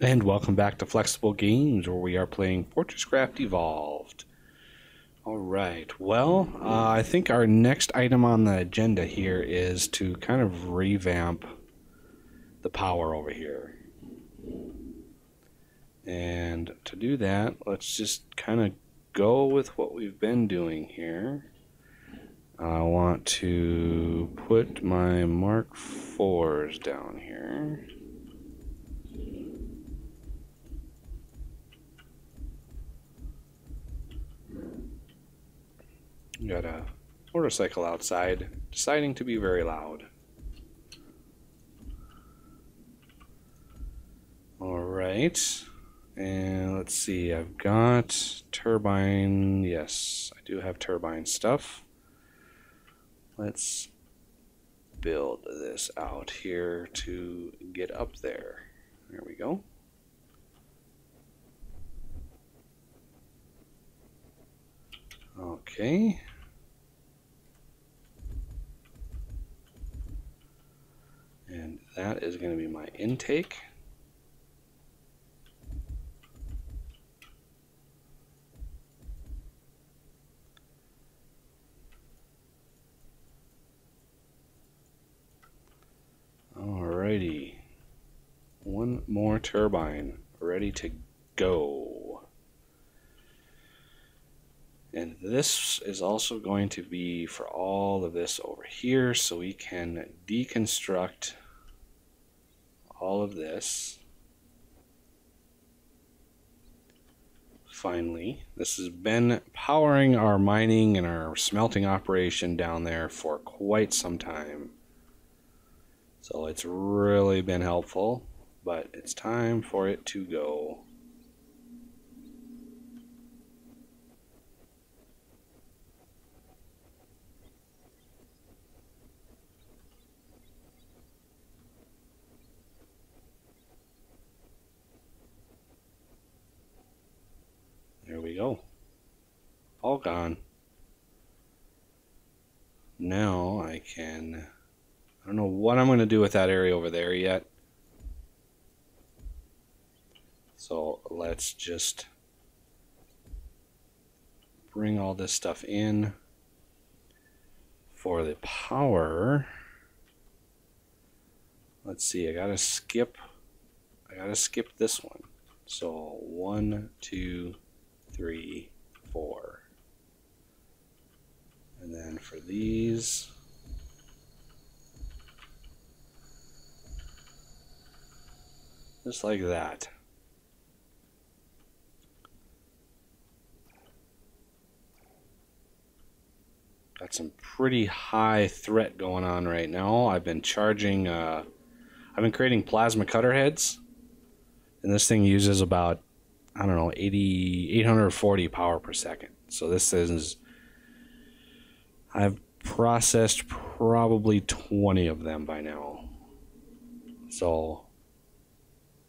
And welcome back to Flexible Games, where we are playing FortressCraft Evolved. Alright, well, I think our next item on the agenda here is to kind of revamp the power over here. And to do that, let's just kind of go with what we've been doing here. I want to put my Mark IVs down here. Got a motorcycle outside, deciding to be very loud. Alright, and let's see, I've got turbine. Yes, I do have turbine stuff. Let's build this out here to get up there. There we go. Okay. And that is going to be my intake. Alrighty. One more turbine ready to go. And this is also going to be for all of this over here, so we can deconstruct all of this. Finally, this has been powering our mining and our smelting operation down there for quite some time. So it's really been helpful, but it's time for it to go. There we go. All gone. Now I don't know what I'm going to do with that area over there yet. So let's just bring all this stuff in. For the power, let's see, I gotta skip this one. So 1, 2, 3, 4. And then for these, just like that. Got some pretty high threat going on right now. I've been charging, I've been creating plasma cutter heads, and this thing uses about, I don't know, 840 power per second. So this is, I've processed probably 20 of them by now. So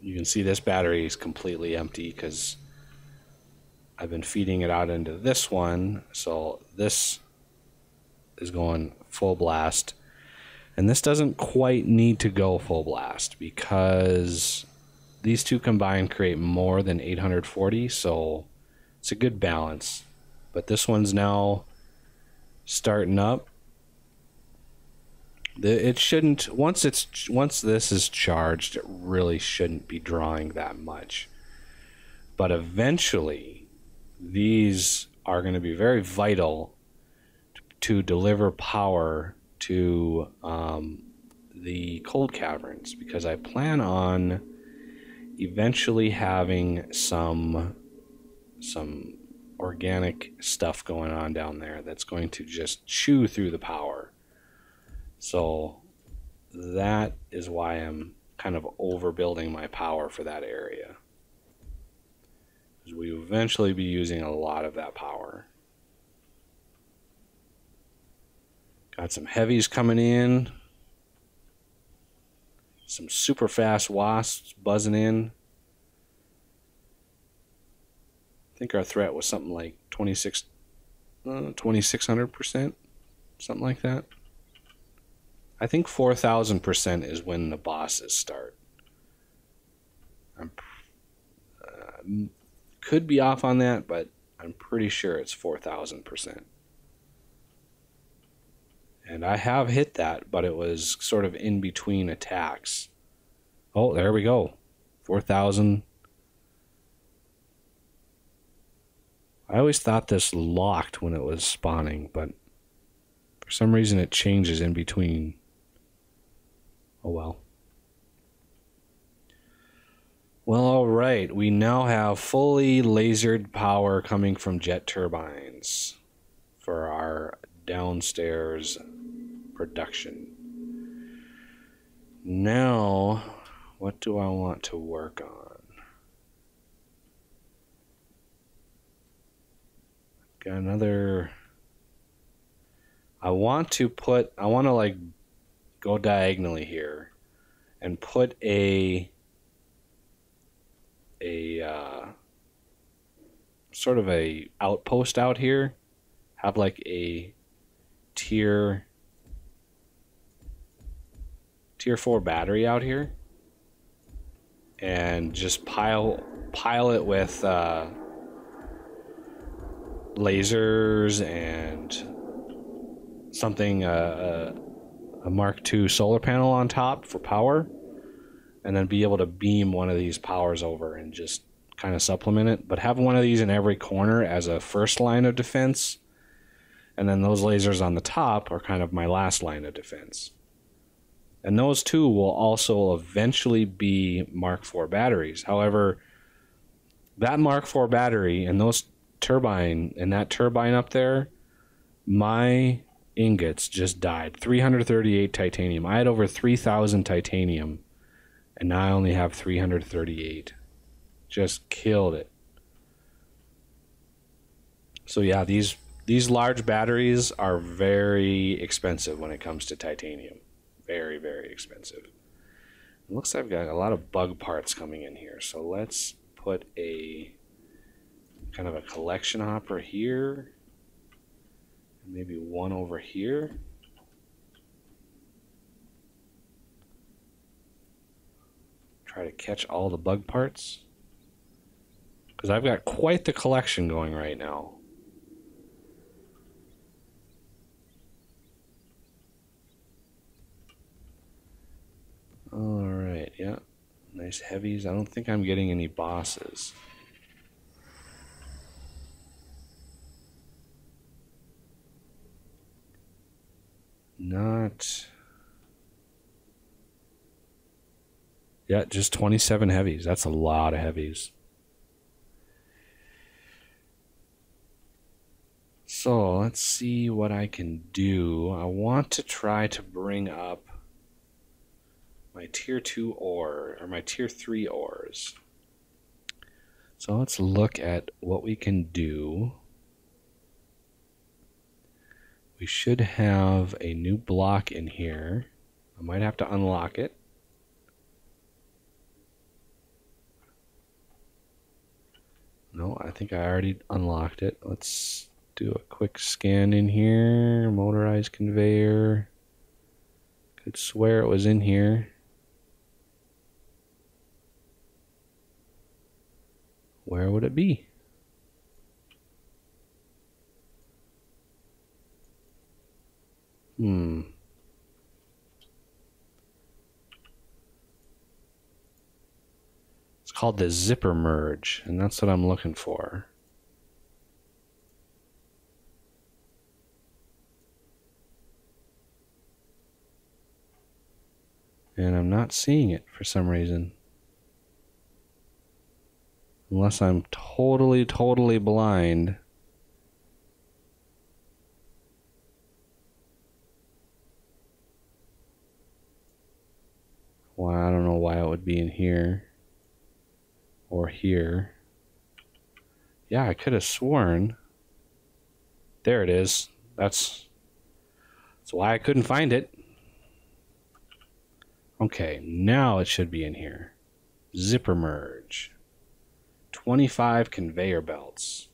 you can see this battery is completely empty because I've been feeding it out into this one. So this is going full blast. And this doesn't quite need to go full blast because these two combined create more than 840, so it's a good balance. But this one's now starting up. It shouldn't, once this is charged, it really shouldn't be drawing that much. But eventually, these are going to be very vital to deliver power to the cold caverns, because I plan on eventually having some organic stuff going on down there that's going to just chew through the power. So that is why I'm kind of overbuilding my power for that area, because we will eventually be using a lot of that power. Got some heavies coming in. Some super fast wasps buzzing in. I think our threat was something like 2600%, something like that. I think 4000% is when the bosses start. I'm could be off on that, but I'm pretty sure it's 4,000%. And I have hit that, but it was sort of in between attacks. Oh, there we go. 4,000. I always thought this locked when it was spawning, but for some reason it changes in between. Oh well. Well, alright. We now have fully lasered power coming from jet turbines for our downstairs production. Now, what do I want to work on? Got another... I want to like go diagonally here and put a sort of a outpost out here. Have like a tier 4 battery out here, and just pile it with lasers and something, a Mark II solar panel on top for power, and then be able to beam one of these powers over and just kind of supplement it. But have one of these in every corner as a first line of defense, and then those lasers on the top are kind of my last line of defense. And those two will also eventually be Mark IV batteries. However, that Mark IV battery and that turbine up there, my ingots just died. 338 titanium. I had over 3,000 titanium, and now I only have 338. Just killed it. So yeah, these large batteries are very expensive when it comes to titanium. Very, very expensive. It looks like I've got a lot of bug parts coming in here. So let's put a kind of a collection hopper here. And maybe one over here. Try to catch all the bug parts. Because I've got quite the collection going right now. Alright, yeah. Nice heavies. I don't think I'm getting any bosses. Not... Yeah, just 27 heavies. That's a lot of heavies. So, let's see what I can do. I want to try to bring up my tier 2 ore, or my tier 3 ores. So let's look at what we can do. We should have a new block in here. I might have to unlock it. No, I think I already unlocked it. Let's do a quick scan in here. Motorized conveyor. Could swear it was in here. Where would it be? It's called the zipper merge, and that's what I'm looking for. And I'm not seeing it for some reason. Unless I'm totally blind. Well, I don't know why it would be in here. Or here. Yeah, I could have sworn. There it is. That's why I couldn't find it. Okay, now it should be in here. Zipper merge. 25 conveyor belts.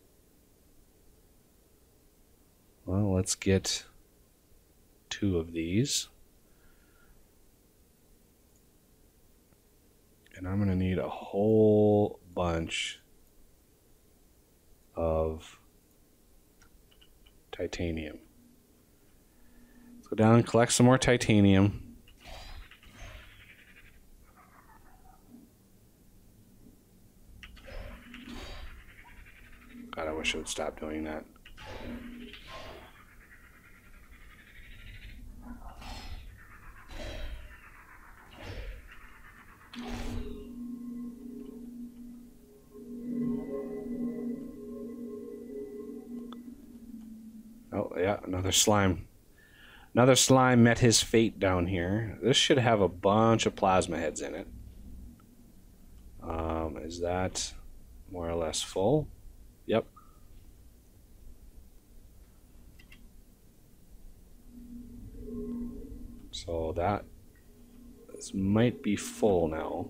Well, let's get 2 of these. And I'm going to need a whole bunch of titanium. Let's go down and collect some more titanium. God, I wish I would stop doing that. Oh, yeah, another slime. Another slime met his fate down here. This should have a bunch of plasma heads in it. Is that more or less full? Yep. So this might be full now.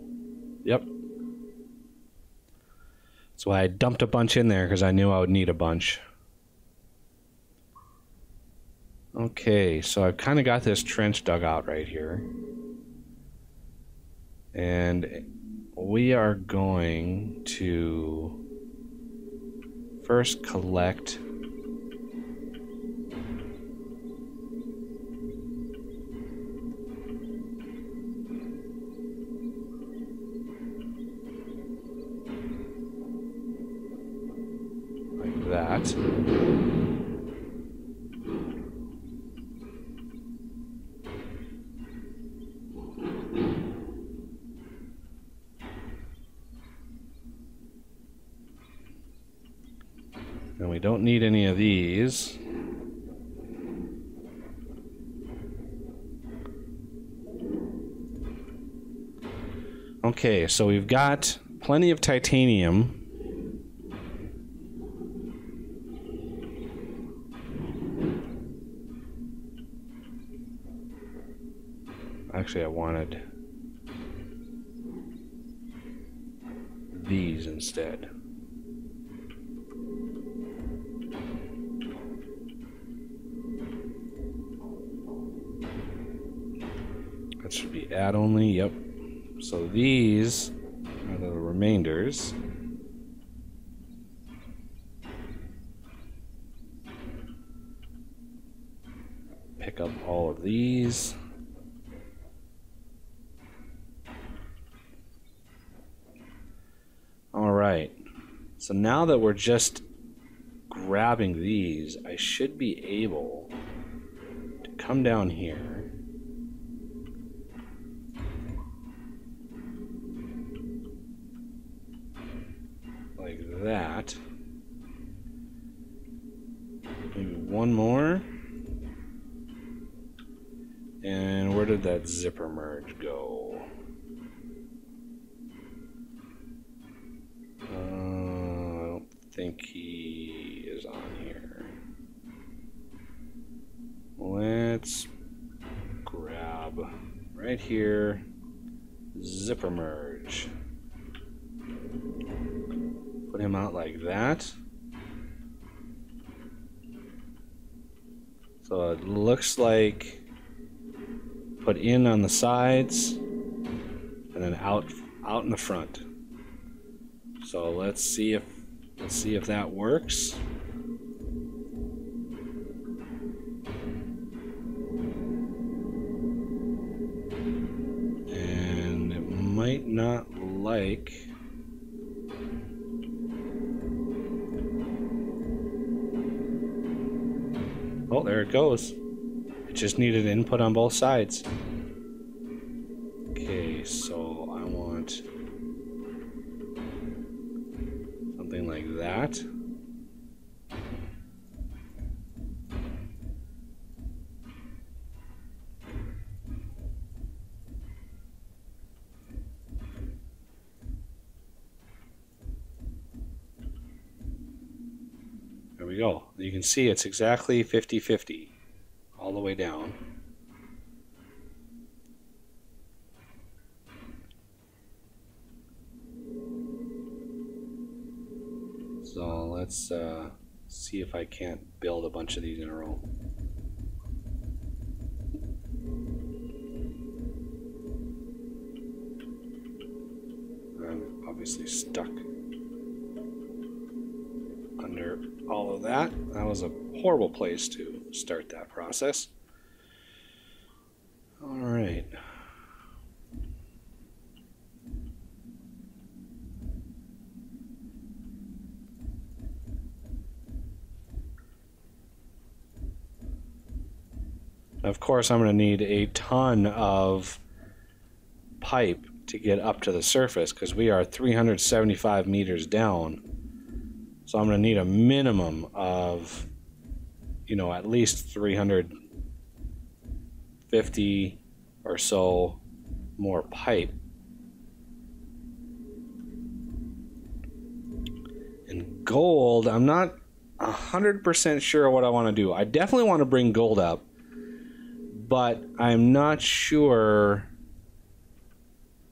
Yep. So I dumped a bunch in there because I knew I would need a bunch. Okay, so I've kind of got this trench dug out right here. And we are going to first collect like that. And we don't need any of these. Okay, so we've got plenty of titanium. Actually, I wanted these instead. That should be add only, yep. So these are the remainders. Pick up all of these. All right. So now that we're just grabbing these, I should be able to come down here. Like that. Maybe one more. And where did that zipper merge go? I don't think he is on here. Let's grab right here, zipper merge. Put him out like that. So it looks like put in on the sides and then out in the front. So let's see if that works. And it might not like. Oh, there it goes. It just needed input on both sides. Okay, so I want something like that. There we go. You can see it's exactly 50-50 all the way down. So let's see if I can't build a bunch of these in a row. I'm obviously stuck under all of that. That was a horrible place to start that process. All right. Of course, I'm going to need a ton of pipe to get up to the surface because we are 375 meters down. So I'm going to need a minimum of, you know, at least 350 or so more pipe. And gold, I'm not 100% sure what I want to do. I definitely want to bring gold up, but I'm not sure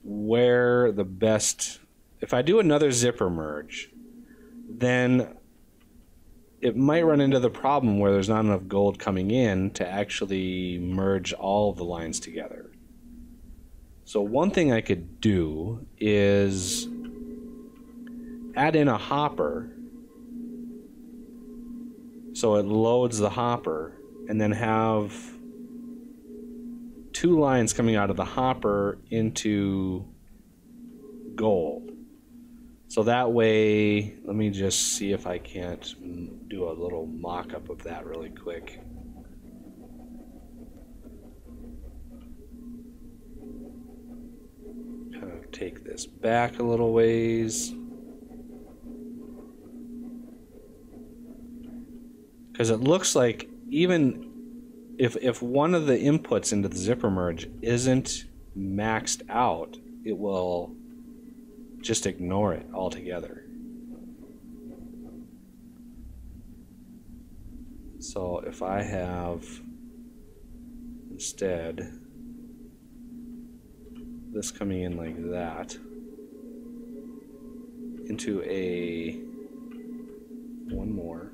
where the best... If I do another zipper merge, then it might run into the problem where there's not enough gold coming in to actually merge all of the lines together. So one thing I could do is add in a hopper so it loads the hopper, and then have 2 lines coming out of the hopper into gold. So that way, let me just see if I can't do a little mock-up of that really quick. Kind of take this back a little ways. Because it looks like even if one of the inputs into the zipper merge isn't maxed out, it will just ignore it altogether. So if I have instead this coming in like that into a one more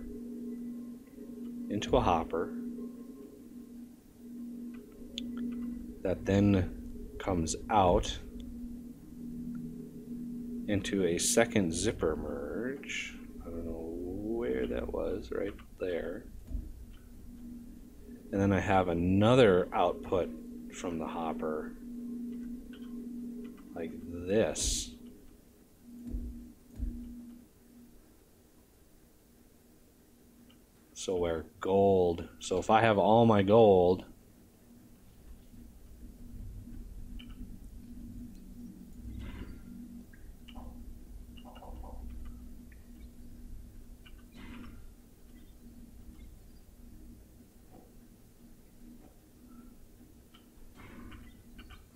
into a hopper that then comes out into a second zipper merge. I don't know where that was, right there. And then I have another output from the hopper like this. So where gold, so if I have all my gold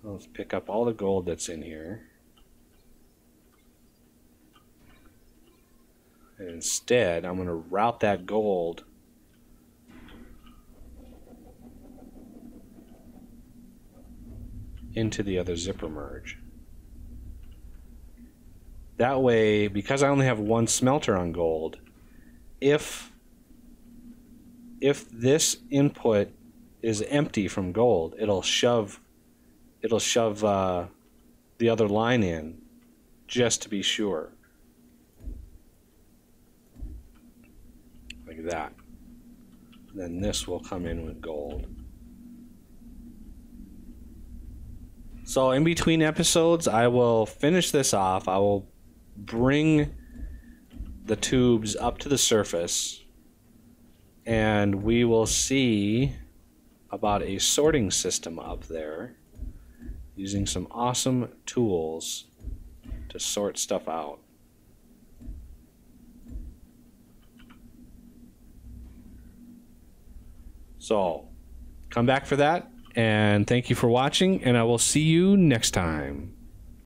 let's pick up all the gold that's in here. And instead, I'm going to route that gold into the other zipper merge. That way, because I only have one smelter on gold, if this input is empty from gold, it'll shove the other line in just to be sure. Like that. Then this will come in with gold. So in between episodes, I will finish this off. I will bring the tubes up to the surface, and we will see about a sorting system up there using some awesome tools to sort stuff out. So come back for that, and thank you for watching, and I will see you next time.